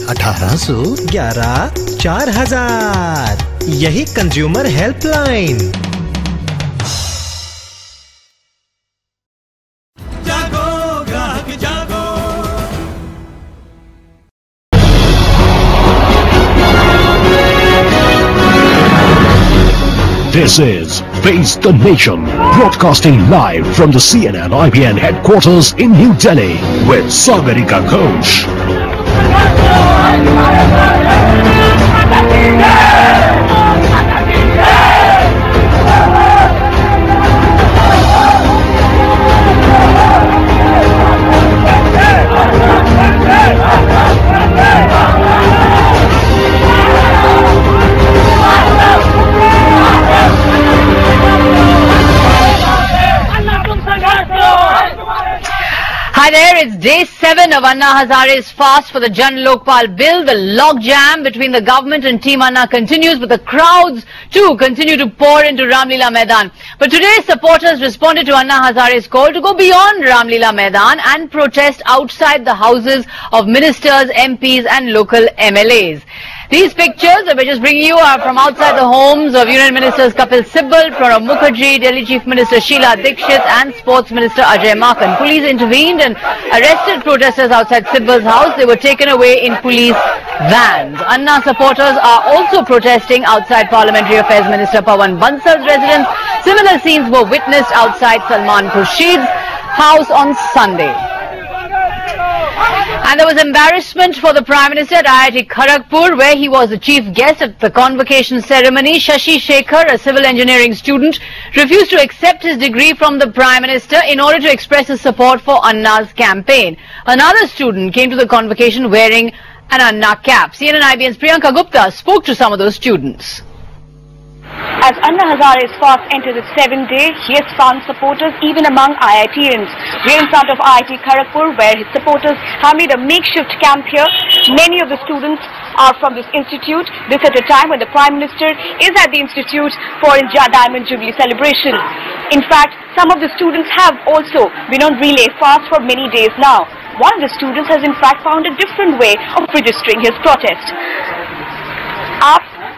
1811 4000। यही consumer helpline. जागो ग्राहक जागो। This is Face the Nation, broadcasting live from the CNN IBN headquarters in New Delhi with Sagarika Ghosh. Hi there, it's day 7 of Anna Hazare's fast for the Jan Lokpal bill. The logjam between the government and Team Anna continues, but the crowds too continue to pour into Ramlila Maidan. But today supporters responded to Anna Hazare's call to go beyond Ramlila Maidan and protest outside the houses of ministers, MPs and local MLAs. These pictures that we're just bringing you are from outside the homes of Union Ministers Kapil Sibal, Pranab Mukherjee, Delhi Chief Minister Sheila Dikshit and Sports Minister Ajay Maken. Police intervened and arrested protesters outside Sibal's house. They were taken away in police vans. Anna supporters are also protesting outside Parliamentary Affairs Minister Pawan Bansal's residence. Similar scenes were witnessed outside Salman Khurshid's house on Sunday. And there was embarrassment for the Prime Minister at IIT Kharagpur, where he was the chief guest at the convocation ceremony. Shashi Shekhar, a civil engineering student, refused to accept his degree from the Prime Minister in order to express his support for Anna's campaign. Another student came to the convocation wearing an Anna cap. CNN IBN's Priyanka Gupta spoke to some of those students. As Anna Hazare's fast enters its 7th day, he has found supporters even among IITians. We're in front of IIT Kharagpur, where his supporters have made a makeshift camp here. Many of the students are from this institute. This at a time when the Prime Minister is at the institute for his Diamond Jubilee celebration. In fact, some of the students have also been on relay fast for many days now. One of the students has in fact found a different way of registering his protest.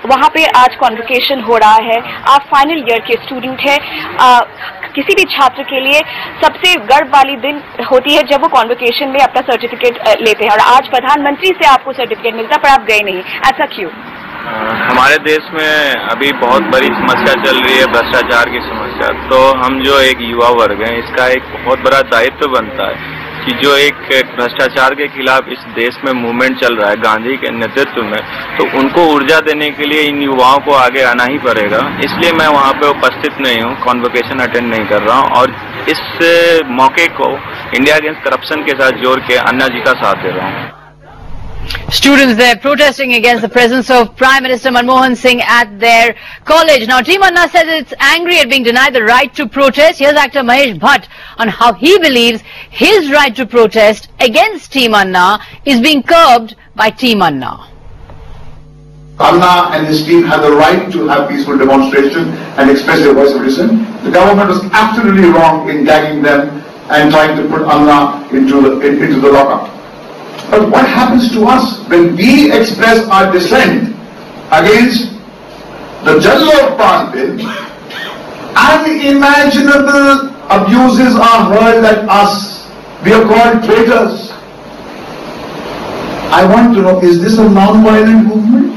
वहाँ पे आज convocation हो रहा है, आप final year के student हैं, किसी भी छात्र के लिए सबसे गर्व वाली दिन होती है जब वो कॉन्वोकेशन में अपना सर्टिफिकेट लेते हैं, और आज प्रधानमंत्री से आपको सर्टिफिकेट मिलता पर आप गए नहीं, ऐसा क्यों? हमारे देश में अभी बहुत बड़ी समस्या चल रही है, भ्रष्टाचार की समस्या। तो हम जो एक युवा वर्ग हैं, इसका एक बहुत बड़ा दायित्व बनता है कि जो एक भ्रष्टाचार के खिलाफ इस देश में मूवमेंट चल रहा है गांधी के नेतृत्व में, तो उनको ऊर्जा देने के लिए इन युवाओं को आगे आना ही पड़ेगा। इसलिए मैं वहां पे उपस्थित नहीं हूं, कॉन्वोकेशन अटेंड नहीं कर रहा हूं, और इस मौके को इंडिया अगेंस्ट करप्शन के साथ जोड़ के अन्ना जी का साथ दे रहा हूं। Students there protesting against the presence of Prime Minister Manmohan Singh at their college. Now, Team Anna says it's angry at being denied the right to protest. Here's actor Mahesh Bhatt on how he believes his right to protest against Team Anna is being curbed by Team Anna. Anna and his team have the right to have peaceful demonstration and express their voice of dissent. The government was absolutely wrong in gagging them and trying to put Anna into the lockup. But what happens to us when we express our dissent against the Jan Lokpal bill? Unimaginable abuses are hurled at us. We are called traitors. I want to know, is this a non-violent movement?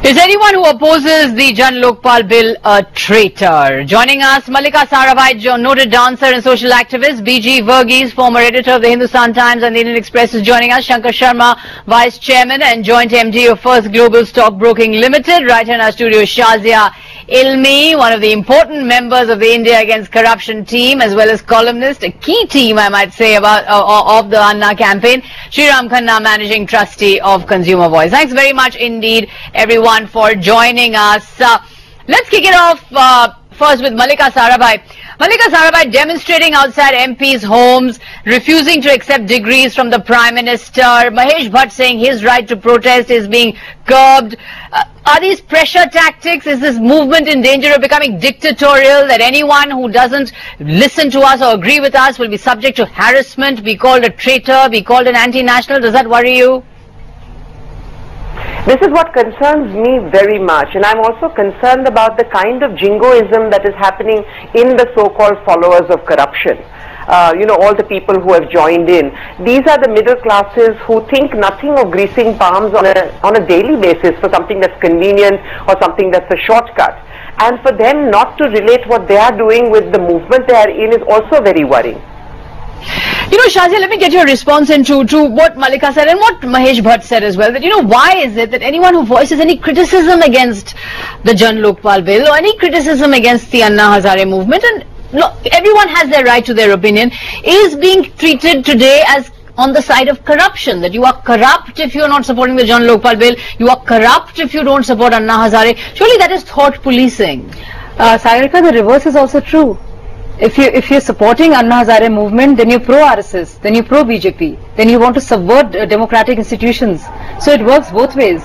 Is anyone who opposes the Jan Lokpal bill a traitor? Joining us, Mallika Sarabhai, noted dancer and social activist. B.G. Verghese, former editor of the Hindustan Times and the Indian Express, is joining us. Shankar Sharma, vice chairman and joint MD of First Global Stockbroking Limited. Right here in our studio, Shazia Ilmi, one of the important members of the India Against Corruption team, as well as columnist, a key team, I might say, about of the Anna campaign. Sriram Khanna, managing trustee of Consumer Voice. Thanks very much indeed, everyone, for joining us. Let's kick it off first with Mallika Sarabhai. Mallika Sarabhai demonstrating outside MPs' homes, refusing to accept degrees from the Prime Minister. Mahesh Bhatt saying his right to protest is being curbed. Are these pressure tactics? Is this movement in danger of becoming dictatorial, that anyone who doesn't listen to us or agree with us will be subject to harassment, be called a traitor, be called an anti-national? Does that worry you? This is what concerns me very much, and I'm also concerned about the kind of jingoism that is happening in the so-called followers of corruption. All the people who have joined in. These are the middle classes who think nothing of greasing palms on a daily basis for something that's convenient or something that's a shortcut. And for them not to relate what they are doing with the movement they are in is also very worrying. Shazia, let me get your response into what Mallika said and what Mahesh Bhatt said as well. That, why is it that anyone who voices any criticism against the Jan Lokpal bill or any criticism against the Anna Hazare movement, and everyone has their right to their opinion, is being treated today as on the side of corruption, that you are corrupt if you are not supporting the Jan Lokpal bill, you are corrupt if you don't support Anna Hazare. Surely that is thought policing. Sagarika, the reverse is also true. If you're supporting Anna Hazare movement, then you're pro-RSS, then you're pro-BJP, then you want to subvert democratic institutions. So it works both ways.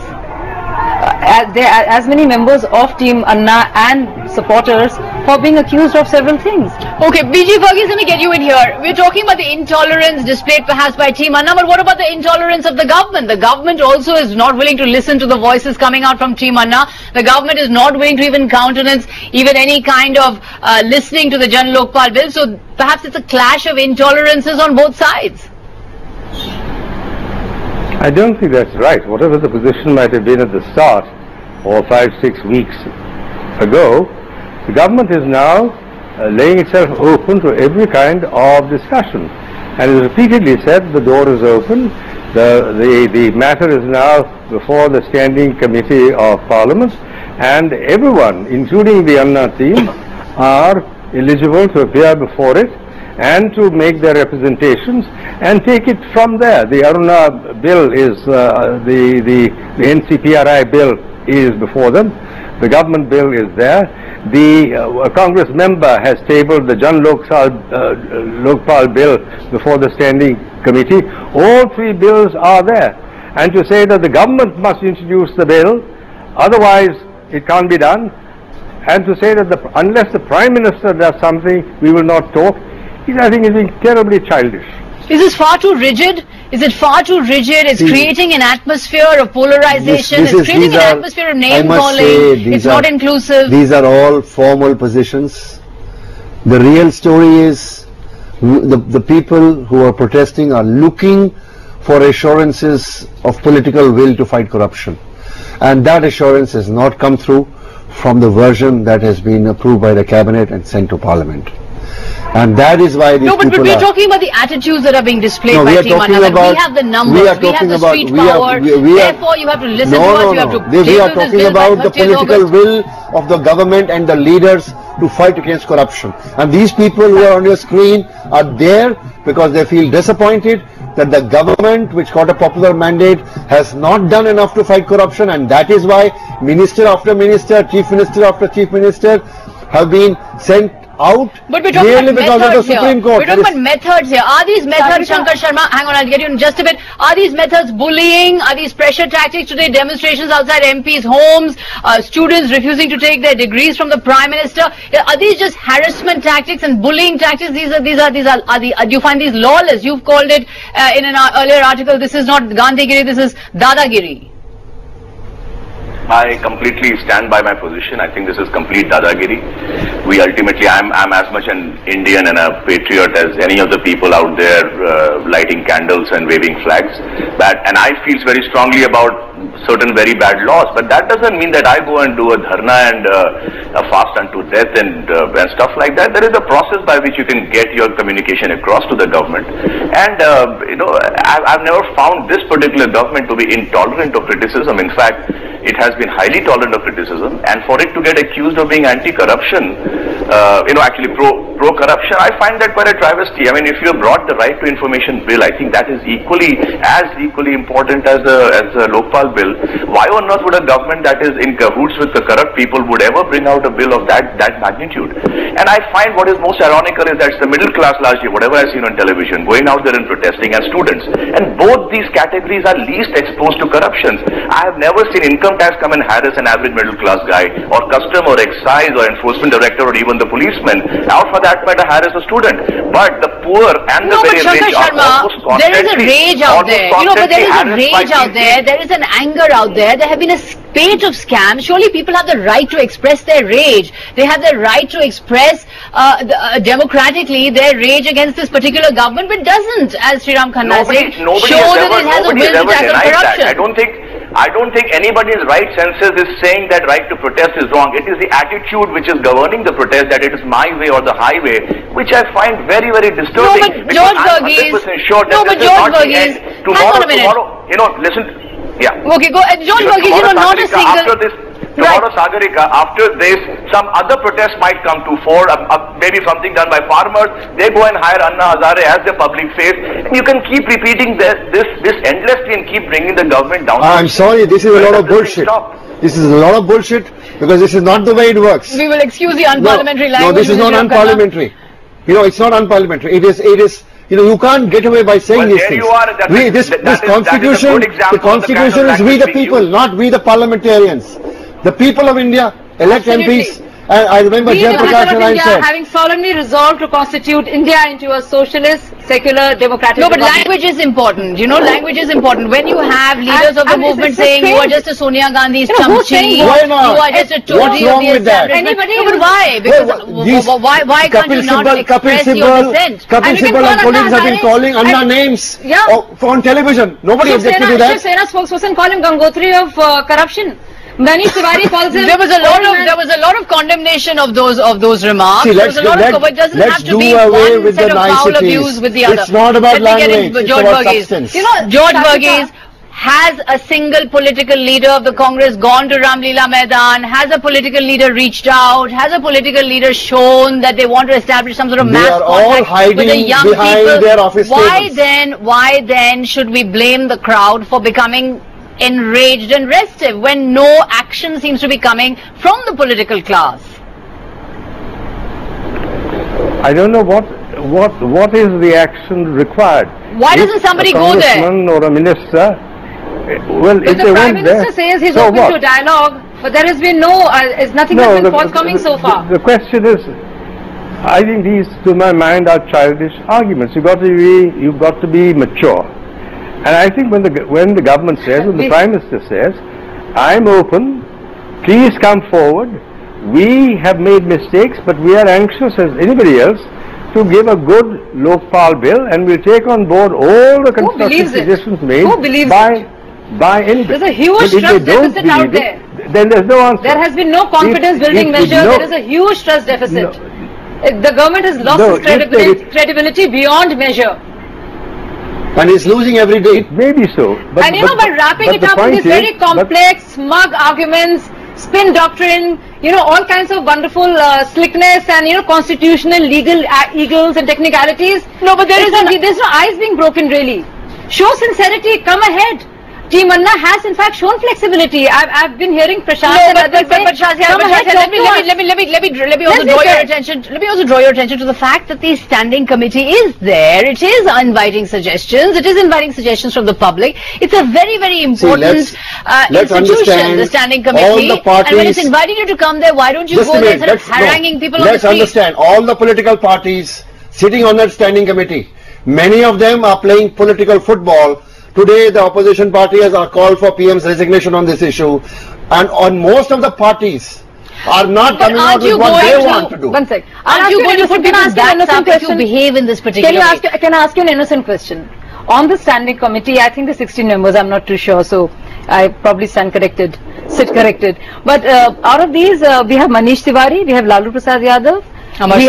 There are as many members of Team Anna and supporters for being accused of several things. Okay, BG Verghese, let me get you in here. We're talking about the intolerance displayed perhaps by Team Anna, but what about the intolerance of the government? The government also is not willing to listen to the voices coming out from Team Anna. The government is not willing to even countenance even any kind of listening to the Jan Lokpal bill. So perhaps it's a clash of intolerances on both sides. I don't think that's right. Whatever the position might have been at the start, or 5-6 weeks ago, the government is now laying itself open to every kind of discussion. And as repeatedly said, the door is open. The matter is now before the Standing Committee of Parliament, and everyone, including the Anna team, are eligible to appear before it and to make their representations and take it from there. The Aruna bill is, the NCPRI bill is before them. The government bill is there. The Congress member has tabled the Jan Lokpal bill before the Standing Committee. All three bills are there. And to say that the government must introduce the bill, otherwise it can't be done, and to say that unless the Prime Minister does something, we will not talk, I think is being terribly childish. Is this far too rigid? Is it far too rigid? It's creating an atmosphere of polarization. It's creating an atmosphere of name-calling. It's not inclusive. These are all formal positions. The real story is the people who are protesting are looking for assurances of political will to fight corruption. And that assurance has not come through from the version that has been approved by the cabinet and sent to Parliament. And that is why these but we're talking about the attitudes that are being displayed by Team Anna. We have the numbers, we have the street power, therefore you have to listen to us, you have to we are talking about the political will of the government and the leaders to fight against corruption. And these people who are on your screen are there because they feel disappointed that the government, which got a popular mandate, has not done enough to fight corruption, and that is why minister after minister, chief minister after chief minister have been sent out. But we're talking about methods here. We're talking about methods here. Are these methods, Shankar Sharma, hang on, I'll get you in just a bit. Are these methods bullying? Are these pressure tactics today? Demonstrations outside MPs' homes, students refusing to take their degrees from the Prime Minister? Are these just harassment tactics and bullying tactics? Do you find these lawless? You've called it in an earlier article, this is not Gandhigiri, this is Dadagiri. I completely stand by my position. I think this is complete dadagiri. We ultimately, I'm as much an Indian and a patriot as any of the people out there lighting candles and waving flags. And I feel very strongly about certain very bad laws, but that doesn't mean that I go and do a dharna and a fast unto death and stuff like that. There is a process by which you can get your communication across to the government. And I've never found this particular government to be intolerant of criticism. In fact, it has been highly tolerant of criticism, and for it to get accused of being anti-corruption, actually pro-corruption, I find that quite a travesty. I mean, if you have brought the right to information bill, I think that is as equally important as a Lokpal bill. Why on earth would a government that is in cahoots with the corrupt people would ever bring out a bill of that magnitude? And I find what is most ironical is that it's the middle class largely, whatever I've seen on television, going out there and protesting, as students. And both these categories are least exposed to corruption. I have never seen income tax come and harass an average middle class guy, or custom or excise or enforcement director or even the policeman, or for that matter harass a student. But the poor and the very rich are almost constantly, there is a rage out there. But there is a rage out there. There is an anger out there. There have been a spate of scams. Surely people have the right to express their rage. They have the right to express democratically their rage against this particular government, but doesn't, as Sriram Khanna said, show that it has a will to tackle corruption. I don't think anybody in right senses is saying that right to protest is wrong. It is the attitude which is governing the protest, that it is my way or the highway, which I find very, very disturbing. No, but George Verghese, Tomorrow, listen. Yeah. Okay, go. George Verghese, not a single. Tomorrow, Sagarika, after this, some other protest might come to fore, maybe something done by farmers. They go and hire Anna Hazare as the public face. And you can keep repeating this endlessly and keep bringing the government down. I'm sorry, this is a lot of bullshit. This is a lot of bullshit because this is not the way it works. We will excuse the unparliamentary language. No, this is not unparliamentary. It's not unparliamentary. It is. You can't get away by saying these things. The constitution is we the people, not we the parliamentarians. The people of India elect MPs. And I remember Jayaprakash Narayan said, having solemnly resolved to constitute India into a socialist, secular, democratic No, but language is important. Language is important. When you have leaders of the movement saying you are just a Sonia Gandhi's chamchi, you are just a toady of the establishment. No, but why? Because why can't you not express your dissent? Kapil Sibal and colleagues have been calling Anna names on television. Nobody objected to that. Shiv Sena spokesperson called him Gangotri of corruption. Manish Tiwari calls him. There was a lot of condemnation of those remarks. See, let's do away with the niceties. It's not about language. It's about substance. George Verghese, has a single political leader of the Congress gone to Ramlila Maidan? Has a political leader reached out? Has a political leader shown that they want to establish some sort of mass contact with the young people? Their office why then should we blame the crowd for becoming enraged and restive when no action seems to be coming from the political class? I don't know what is the action required. Why doesn't somebody go there? A congressman or a minister. Well, but the Prime Minister says he's open to dialogue, but there has been nothing has been forthcoming so far. The question is, I think these, to my mind, are childish arguments. You've got to be mature. And I think when the government says, when the Prime Minister says, I'm open, please come forward, we have made mistakes, but we are anxious as anybody else to give a good Lokpal bill, and we'll take on board all the constructive suggestions made by anybody. There's a huge trust deficit out there. Then there's no answer. There has been no confidence building measure. There is a huge trust deficit. The government has lost its credibility beyond measure. And it's losing every day. It may be so. But wrapping it up in these very complex, smug arguments, spin doctrine, all kinds of wonderful slickness and, constitutional, legal eagles and technicalities. No, but there's no ice being broken really. Show sincerity, come ahead. Team Anna has in fact shown flexibility. I've been hearing Prashant and others say, let me also draw your attention. Let me also draw your attention to the fact that the standing committee is there. It is inviting suggestions. It is inviting suggestions from the public. It's a very, very important institution, the standing committee. All the parties, and when it's inviting you to come there, why don't you go there instead of haranguing people on the street? Let's understand. All the political parties sitting on that standing committee, many of them are playing political football. Today, the opposition party has called for PM's resignation on this issue, and on most of the parties are not coming out with what they want to do. One sec. Aren't you going to put people's backs up if you behave in this particular way? Can I ask you an innocent question? On the standing committee, I think the 16 members, I'm not too sure, so I probably sit corrected. But out of these, we have Manish Tiwari, we have Lalu Prasad Yadav, Amar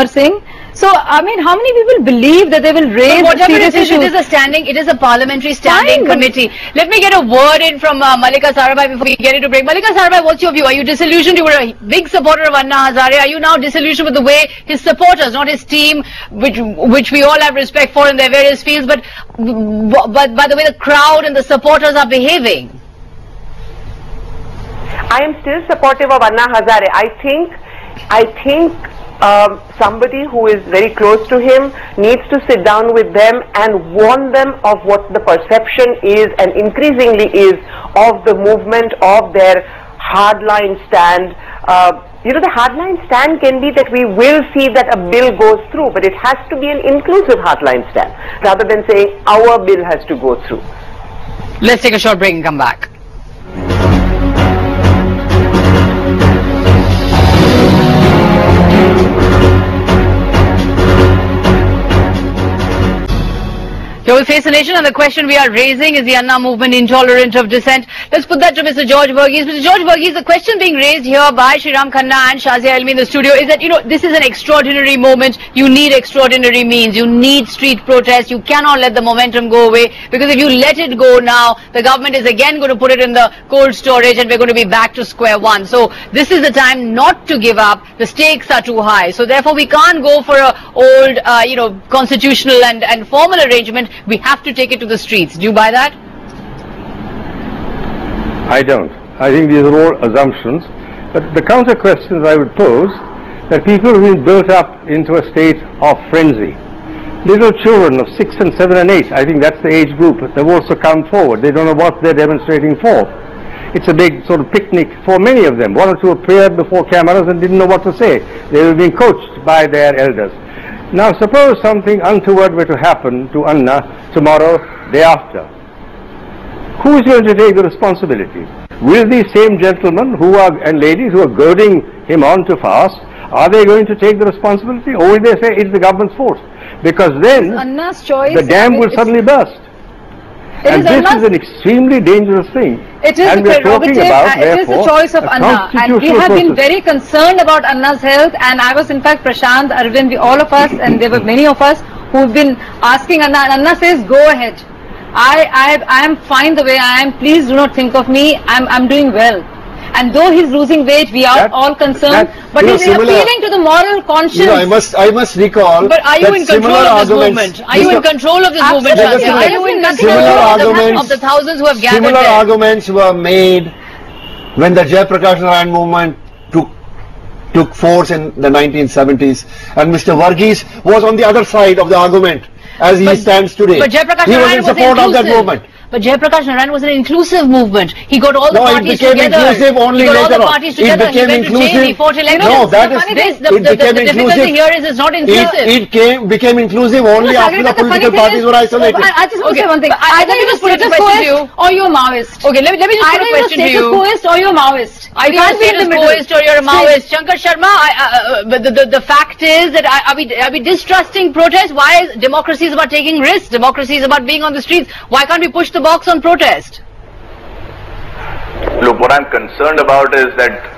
Singh. So, I mean, how many people believe that they will raise serious issues? It is a parliamentary standing committee. Let me get a word in from Mallika Sarabhai before we get into break. Mallika Sarabhai, what's your view? Are you disillusioned? You were a big supporter of Anna Hazare. Are you now disillusioned with the way his supporters, not his team, which we all have respect for in their various fields, but by the way the crowd and the supporters are behaving? I am still supportive of Anna Hazare. I think somebody who is very close to him needs to sit down with them and warn them of what the perception is and increasingly is of the movement of their hardline stand. The hardline stand can be that we will see that a bill goes through, but it has to be an inclusive hardline stand rather than saying our bill has to go through. Let's take a short break and come back. Here we face the nation, and the question we are raising is the Anna movement intolerant of dissent. Let's put that to Mr. George Varghese. Mr. George Varghese, the question being raised here by Sriram Khanna and Shazia Ilmi in the studio is that, this is an extraordinary moment. You need extraordinary means. You need street protests. You cannot let the momentum go away, because if you let it go now, the government is again going to put it in the cold storage and we're going to be back to square one. So this is the time not to give up. The stakes are too high. So therefore we can't go for a old, constitutional and formal arrangement. We have to take it to the streets. Do you buy that? I don't. I think these are all assumptions. But the counter questions I would pose, that people who have been built up into a state of frenzy. Little children of 6 and 7 and 8, I think that's the age group, they've also come forward. They don't know what they're demonstrating for. It's a big sort of picnic for many of them. One or two appeared before cameras and didn't know what to say. They were being coached by their elders. Now suppose something untoward were to happen to Anna tomorrow, day after. Who is going to take the responsibility? Will these same gentlemen and ladies who are goading him on to fast, are they going to take the responsibility, or will they say it's the government's fault? Because then Anna's choice, the dam will suddenly burst. And this is an extremely dangerous thing. It is the prerogative, it is the choice of Anna, and we have been very concerned about Anna's health, and I was in fact Prashant, Arvind, all of us, and there were many of us who've been asking Anna, and Anna says go ahead. I am fine the way I am, please do not think of me, I'm doing well. And though he's losing weight, we are all concerned, but he's appealing to the moral conscience. I must recall. But are you in control of this movement? Are you in control of this movement, Shazia? Are you in control of the thousands who have gathered there? Similar arguments were made when the Jayaprakash Narayan movement took force in the 1970s, and Mr. Varghese was on the other side of the argument as he stands today. But Jayaprakash he was in support of that movement. But Jayaprakash Narayan was an inclusive movement. He got all the parties together. Inclusive only he got later all the parties together. It became he went inclusive. To jail. He fought elections. No, that is the difficulty here is it's not inclusive. It became inclusive only after the political parties were isolated. I just want to say one thing. Either you're a status quoist or you're a Maoist. Okay, let me just put a question to you. Either you're a status quoist or you're a Maoist. Either you're a status quoist or you're a Maoist. Shankar Sharma, but the fact is that are we distrusting protest? Why is democracy is about taking risks? Democracy is about being on the streets. Why can't we push the box on protest? Look, what I'm concerned about is that,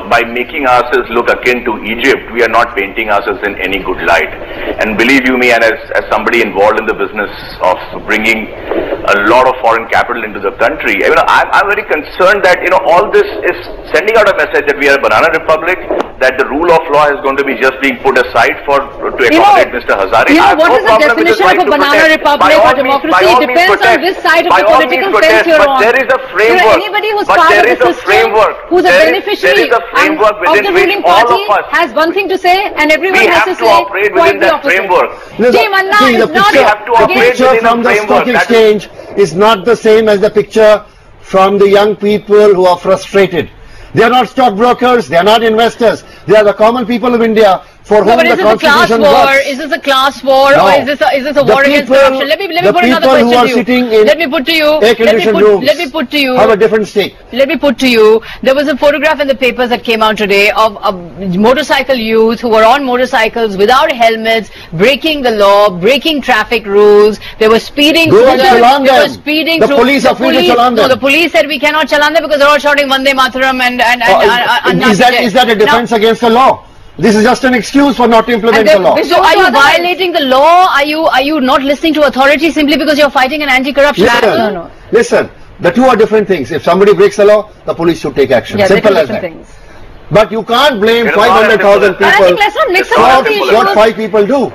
by making ourselves look akin to Egypt, we are not painting ourselves in any good light. And believe you me, and as somebody involved in the business of bringing a lot of foreign capital into the country, I'm very concerned that, all this is sending out a message that we are a banana republic, that the rule of law is going to be just being put aside to accommodate Mr. Hazare. What is the definition of a banana republic or democracy? It depends on which side of the political fence you're on. But there is a framework. Anybody who's part of the system, who's a beneficiary of the ruling party, has one thing to say, and everyone has to say quite the opposite. Team Anna is not the picture from the stock exchange is not the same as the picture from the young people who are frustrated. They are not stockbrokers, they are not investors, they are the common people of India for whom the constitution works. Is this a class war, or is this a war against corruption? Let me put another question to you. Let me put to you. Let me put to you. Have a different stake. Let me put to you. There was a photograph in the papers that came out today of motorcycle youth who were on motorcycles without helmets, breaking the law, breaking traffic rules. They were speeding through the police are free to chalan them. No, the police said we cannot chalan them because they're all shouting Vande Mataram and is that a defense against the law? This is just an excuse for not to implement the law. So are you violating the law? Are you not listening to authority simply because you're fighting an anti-corruption battle? Listen, the two are different things. If somebody breaks the law, the police should take action. Simple as that. But you can't blame 500,000 people for what 5 people do.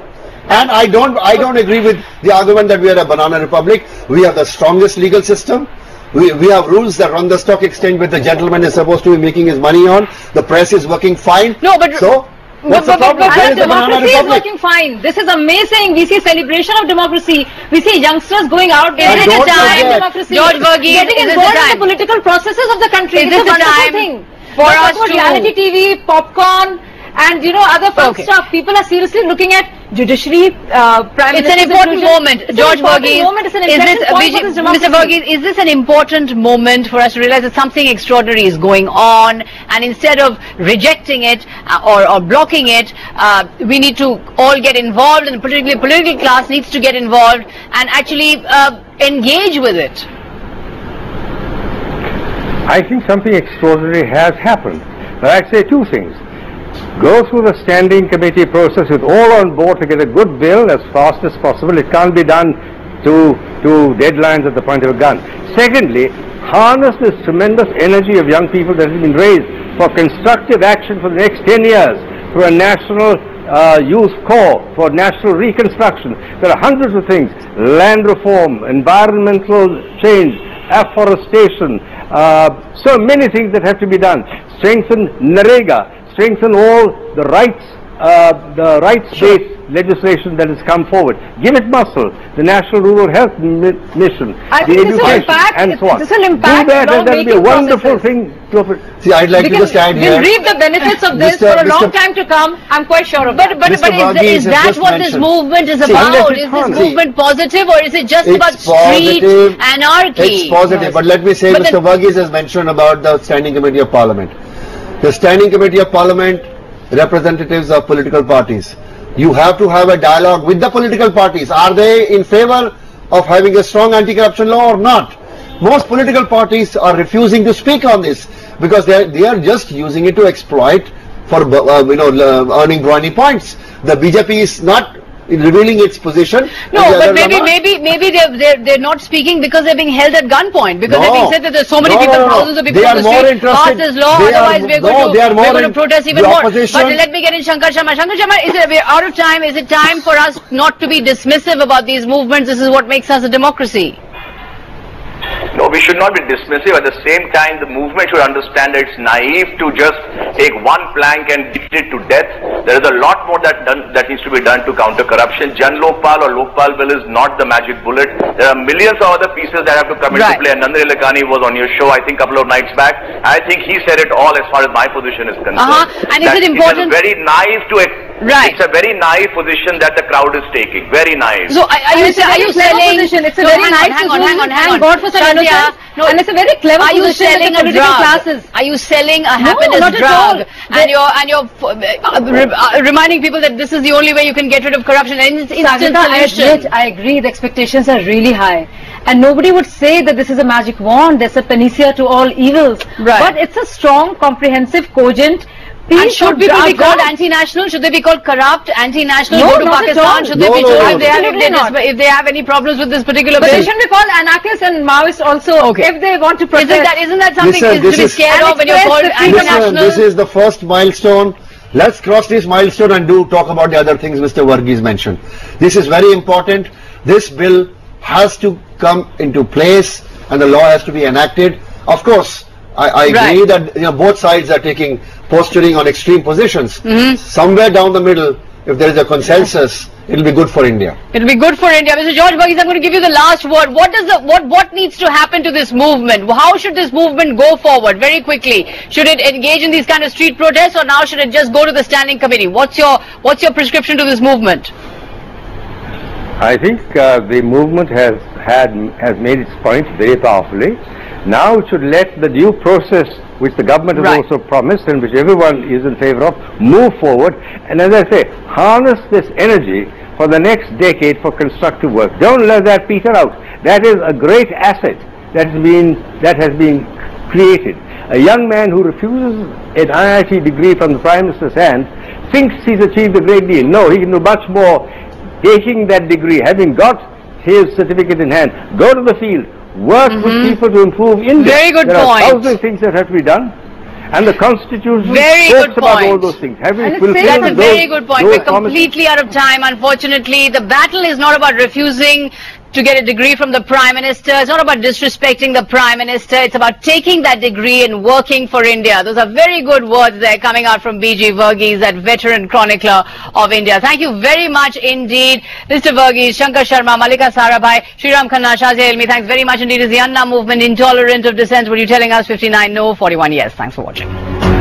And I don't agree with the argument that we are a banana republic. We have the strongest legal system. We have rules that run the stock exchange, which the gentleman is supposed to be making his money on. The press is working fine. No, but so What's the problem? Where is the banana democracy is republic? working fine. This is amazing. We see celebration of democracy. We see youngsters going out there Is and it the time, enjoying democracy, George Verghese, getting is it the involved in time? the political processes of the country. Is It's it a the wonderful time thing. for Not us just for to- reality TV, popcorn, and other fun Okay. stuff. People are seriously looking at judiciary, prime It's an minister's important inclusion. moment, It's George an important Verghese. moment. It's an Is inflection this, point for this Mr. democracy. Verghese, is this an important moment for us to realize that something extraordinary is going on, and instead of rejecting it or blocking it, we need to all get involved, and particularly the political class needs to get involved and actually engage with it? I think something extraordinary has happened. But I'd say two things. Go through the standing committee process with all on board to get a good bill as fast as possible. It can't be done to deadlines at the point of a gun. Secondly, harness this tremendous energy of young people that has been raised for constructive action for the next 10 years through a national youth corps for national reconstruction. There are hundreds of things: land reform, environmental change, afforestation, so many things that have to be done. Strengthen NREGA, strengthen all the rights-based legislation that has come forward. Give it muscle. The National Rural Health Mission, I the think this will education, impact, and so on. this will impact Do that, and that will be a lawmaking wonderful processes. thing. See, I'd like to just add here. We'll reap the benefits of this Mr. for a long Mr. time to come. I'm quite sure of that. But Mr. Verghese is has that just what this mentioned. movement is See, about? unless Is it's this harnessed. movement positive, or is it just about It's street positive. anarchy? It's positive, but let me say, But Mr. then- Verghese has mentioned about the Standing Committee of Parliament. The Standing Committee of Parliament, representatives of political parties. You have to have a dialogue with the political parties. Are they in favor of having a strong anti-corruption law or not? Most political parties are refusing to speak on this because they are just using it to exploit for earning brownie points. The BJP is not revealing its position. No, and the but others are not. maybe they're not speaking because they're being held at gunpoint, because they're being said that there's so many people, thousands of people They on are the more street, interested. pass this law, They are- otherwise we're no, going they are more to in- protest even the more. opposition- But let me get in Shankar Sharma. Shankar Sharma, we're out of time. Is it time for us not to be dismissive about these movements? This is what makes us a democracy. No, we should not be dismissive. At the same time, the movement should understand that it's naive to just take one plank and beat it to death. There is a lot more that needs to be done to counter corruption. Jan Lokpal or Lokpal bill is not the magic bullet. There are millions of other pieces that have to come into play. And Nandini Lekani was on your show, I think, a couple of nights back. I think he said it all as far as my position is concerned. And is it important? It's very naive to it. Right. It's a very naive position that the crowd is taking. Very naive. So are you selling? It's a No, very hang nice on, hang on. Thank God for such Sandhya, innocence. no, And it's a very clever Are you position selling that the a political drug? classes. Are you selling a No, happiness not at drug? all. And you're reminding people that this is the only way you can get rid of corruption, and it's instant solution. I agree. The expectations are really high. And nobody would say that this is a magic wand, there's a panacea to all evils. Right. But it's a strong, comprehensive, cogent piece. And should of people be called drugs. anti-national? Should they be called corrupt, anti-national, No, go to not at all. Pakistan? Should they No, be no, told no. if they have any problems with this particular But bill? they shouldn't be called anarchists and Maoists also if they want to protest. Isn't that something Listen, to this be is- scared And of when you're express called the freedom of- anti-national? Listen, this is the first milestone. Let's cross this milestone and talk about the other things Mr. Verghese mentioned. This is very important. This bill has to come into place and the law has to be enacted. Of course, I agree that both sides are taking posturing on extreme positions. Somewhere down the middle, if there is a consensus, it will be good for India. It'll be good for India. Mr. George Verghese, I'm going to give you the last word. What needs to happen to this movement? How should this movement go forward? Very quickly. Should it engage in these kind of street protests, or now should it just go to the standing committee? What's your prescription to this movement? I think the movement has made its point very powerfully. Now it should let the due process, which the government has also promised and which everyone is in favor of, move forward. And as I say, harness this energy for the next decade for constructive work. Don't let that peter out. That is a great asset that has been created. A young man who refuses an IIT degree from the Prime Minister's hand thinks he's achieved a great deal. No, he can do much more. Taking that degree, having got his certificate in hand, go to the field, work with people to improve India. Very good there point. There are thousands of things that have to be done. And the Constitution Very talks good about point. all those things. Have we That's fulfilled a very good point. those We're completely out of time, unfortunately. The battle is not about refusing to get a degree from the Prime Minister. It's not about disrespecting the Prime Minister. It's about taking that degree and working for India. Those are very good words there coming out from B.G. Verghese, that veteran chronicler of India. Thank you very much indeed, Mr. Verghese, Shankar Sharma, Malika Sarabhai, Sriram Khanna, Shazia Ilmi. Thanks very much indeed. Is the Anna movement intolerant of dissent? Were you telling us 59 no, 41 yes? Thanks for watching.